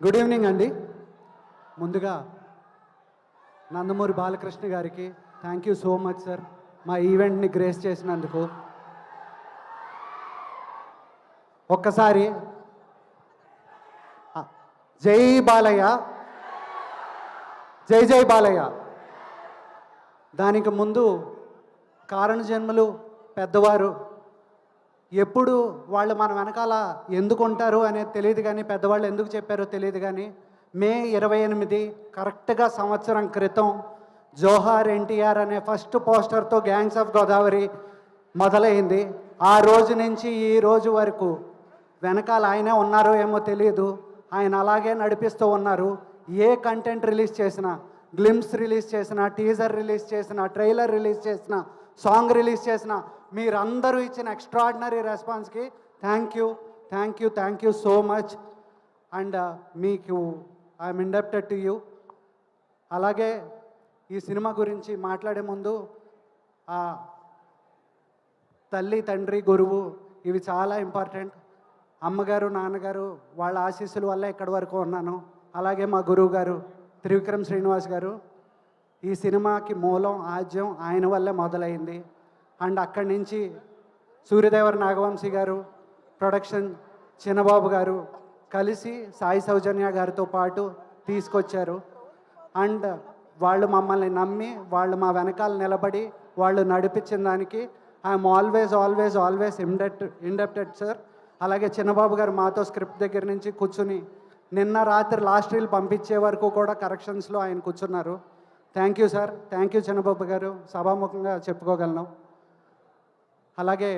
Good evening అండి. ముందుగా నందమూరి బాలకృష్ణ గారికి thank you so much sir, మా ఈవెంట్ని గ్రేస్ చేసినందుకు. ఒక్కసారి జై బాలయ్య, జై జై బాలయ్య. దానికి ముందు కారణ జన్మలు పెద్దవారు ఎప్పుడు వాళ్ళు మన వెనకాల ఎందుకు ఉంటారు అనేది తెలియదు, కానీ పెద్దవాళ్ళు ఎందుకు చెప్పారో తెలియదు. కానీ మే 28 కరెక్ట్గా సంవత్సరం క్రితం జోహార్ ఎన్టీఆర్ అనే ఫస్ట్ పోస్టర్తో గ్యాంగ్స్ ఆఫ్ గోదావరి మొదలైంది. ఆ రోజు నుంచి ఈ రోజు వరకు వెనకాల ఆయనే ఉన్నారో ఏమో తెలియదు, ఆయన అలాగే నడిపిస్తూ ఉన్నారు. ఏ కంటెంట్ రిలీజ్ చేసినా, గ్లిమ్స్ రిలీజ్ చేసినా, టీజర్ రిలీజ్ చేసినా, ట్రైలర్ రిలీజ్ చేసినా, సాంగ్ రిలీజ్ చేసినా, మీరందరూ ఇచ్చిన ఎక్స్ట్రాడినరీ రెస్పాన్స్కి thank you so much. And మీకు ఐఎమ్ ఇండప్టెడ్ టు యూ. అలాగే ఈ సినిమా గురించి మాట్లాడే ముందు తల్లి, తండ్రి, గురువు ఇవి చాలా ఇంపార్టెంట్. అమ్మగారు, నాన్నగారు వాళ్ళ ఆశీస్సుల వల్ల ఇక్కడి వరకు ఉన్నాను. అలాగే మా గురువు గారు త్రివిక్రమ్ శ్రీనివాస్ గారు, ఈ సినిమాకి మూలం, ఆద్యం ఆయన వల్లే మొదలైంది. అండ్ అక్కడి నుంచి సూర్యదేవర నాగవంశీ గారు, ప్రొడక్షన్ చిన్నబాబు గారు కలిసి సాయి సౌజన్య గారితో పాటు తీసుకొచ్చారు. అండ్ వాళ్ళు మమ్మల్ని నమ్మి, వాళ్ళు మా వెనకాల నిలబడి వాళ్ళు నడిపించిన దానికి ఐఎమ్ ఆల్వేస్ ఇండప్టెడ్ సార్. అలాగే చిన్నబాబు గారు మాతో స్క్రిప్ట్ దగ్గర నుంచి కూర్చుని నిన్న రాత్రి లాస్ట్ రీల్ పంపించే వరకు కూడా కరెక్షన్స్లో ఆయన కూర్చున్నారు. Thank you sir, thank you Chinnababu గారు, సభాముఖంగా చెప్పుకోగలను. అలాగే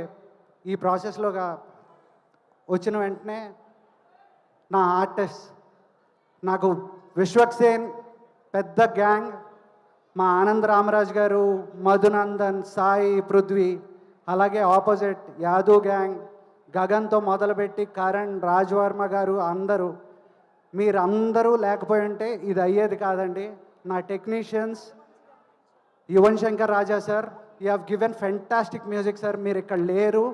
ఈ ప్రాసెస్లోగా వచ్చిన వెంటనే నా ఆర్టిస్ట్, నాకు విశ్వక్సేన్ పెద్ద గ్యాంగ్, మా ఆనంద్ రామరాజ్ గారు, మధునందన్, సాయి, పృథ్వీ, అలాగే ఆపోజిట్ యాదవ్ గ్యాంగ్, గగన్తో మొదలుపెట్టి కరణ్, రాజ్వర్మ గారు, అందరూ మీరందరూ లేకపోయి ఉంటే ఇది అయ్యేది కాదండి. నా technicians Yuvan Shankar Raja sir, you have given fantastic music sir. మీరు ఇక్కడ లేరు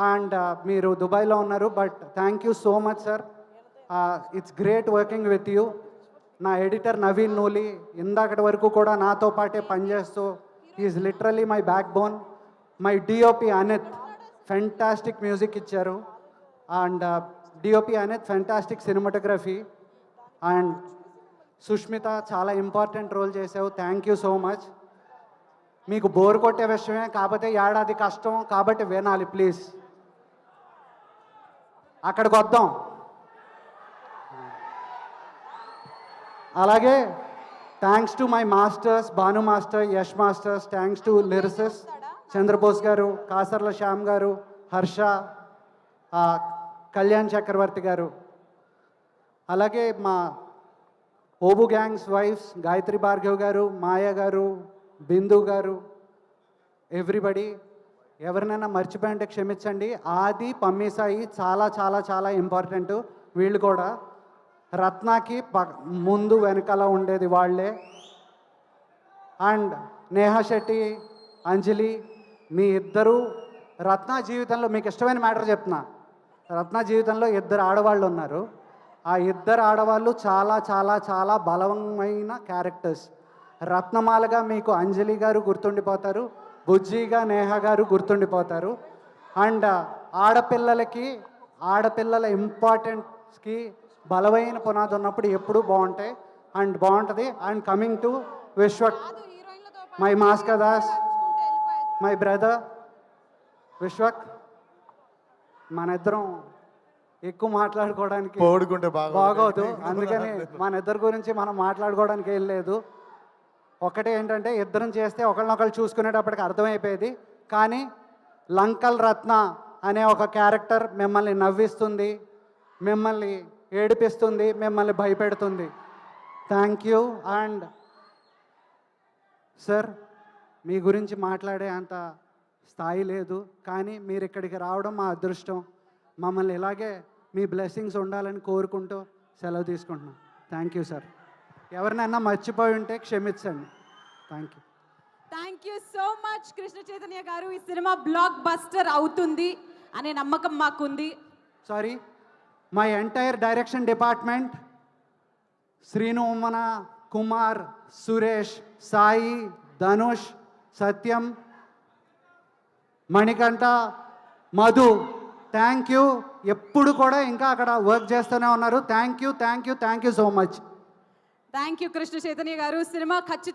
అండ్ మీరు దుబాయ్లో ఉన్నారు, but thank you so much sir. It's great working with you. నా ఎడిటర్ నవీన్ నూలి ఇందాకటి వరకు కూడా నాతో పాటే పనిచేస్తూ is literally my backbone. My DOP Anith fantastic music ఇచ్చారు. And DOP Anith fantastic cinematography. And Sushmita చాలా ఇంపార్టెంట్ రోల్ చేసావు, థ్యాంక్ యూ సో మచ్. మీకు బోర్ కొట్టే విషయమే కాకపోతే ఏడాది కష్టం కాబట్టి వినాలి ప్లీజ్. అక్కడికి వద్దాం. అలాగే thanks to my masters, Bhanu master, Yash masters, thanks to lyricists Chandrabose garu, Kasarla Shyam గారు, హర్ష, కళ్యాణ్ చక్రవర్తి గారు. అలాగే మా ఓబు గ్యాంగ్స్ వైఫ్స్ గాయత్రి భార్గవ్ గారు, మాయా గారు, బిందు గారు, ఎవ్రీబడి. ఎవరినైనా మర్చిపోయింటే క్షమించండి. ఆది, పమ్మీసాయి చాలా చాలా చాలా ఇంపార్టెంట్. వీళ్ళు కూడా రత్నాకి ముందు వెనకాల ఉండేది వాళ్ళే. అండ్ నేహా శెట్టి, అంజలి, మీ ఇద్దరు రత్న జీవితంలో మీకు ఇష్టమైన మ్యాటర్ చెప్తున్నా. రత్న జీవితంలో 2 ఆడవాళ్ళు ఉన్నారు. ఆ 2 ఆడవాళ్ళు చాలా చాలా చాలా బలమైన క్యారెక్టర్స్. రత్నమాలగా మీకు అంజలి గారు గుర్తుండిపోతారు, బుజ్జిగా నేహా గారు గుర్తుండిపోతారు. అండ్ ఆడపిల్లల ఇంపార్టెన్స్కి బలమైన పునాది ఉన్నప్పుడు ఎప్పుడూ బాగుంటాయి అండ్ బాగుంటుంది. And coming to Vishwak, my Mass Ka Das, my brother Vishwak. మన ఇద్దరం ఎక్కువ మాట్లాడుకోవడానికి బాగోదు, అందుకని మన ఇద్దరి గురించి మనం మాట్లాడుకోవడానికి ఏం లేదు. ఒకటే ఏంటంటే ఇద్దరం చేస్తే ఒకళ్ళనొకళ్ళు చూసుకునేటప్పటికి అర్థమైపోయేది. కానీ లంకల్ రత్న అనే ఒక క్యారెక్టర్ మిమ్మల్ని నవ్విస్తుంది, మిమ్మల్ని ఏడిపిస్తుంది, మిమ్మల్ని భయపెడుతుంది. Thank you. అండ్ సార్, మీ గురించి మాట్లాడే అంత స్థాయి లేదు, కానీ మీరు ఇక్కడికి రావడం మా అదృష్టం. మమ్మల్ని ఇలాగే మీ బ్లెస్సింగ్స్ ఉండాలని కోరుకుంటూ సెలవు తీసుకుంటున్నాం. Thank you sir. ఎవరినైనా మర్చిపోయి ఉంటే క్షమించండి. Thank you. Thank you so much Krishna Chaitanya గారు. ఈ సినిమా బ్లాక్ బస్టర్ అవుతుంది అనే నమ్మకం మాకుంది. Sorry, my entire direction department, Srinu Ummana, Kumar, Suresh, Sai, Dhanush, Satyam, Manikanta, Madhu, thank you. ఎప్పుడు కూడా ఇంకా అక్కడ వర్క్ చేస్తూనే ఉన్నారు. Thank you so much. Thank you Krishna Chaitanya గారు. సినిమా ఖచ్చితంగా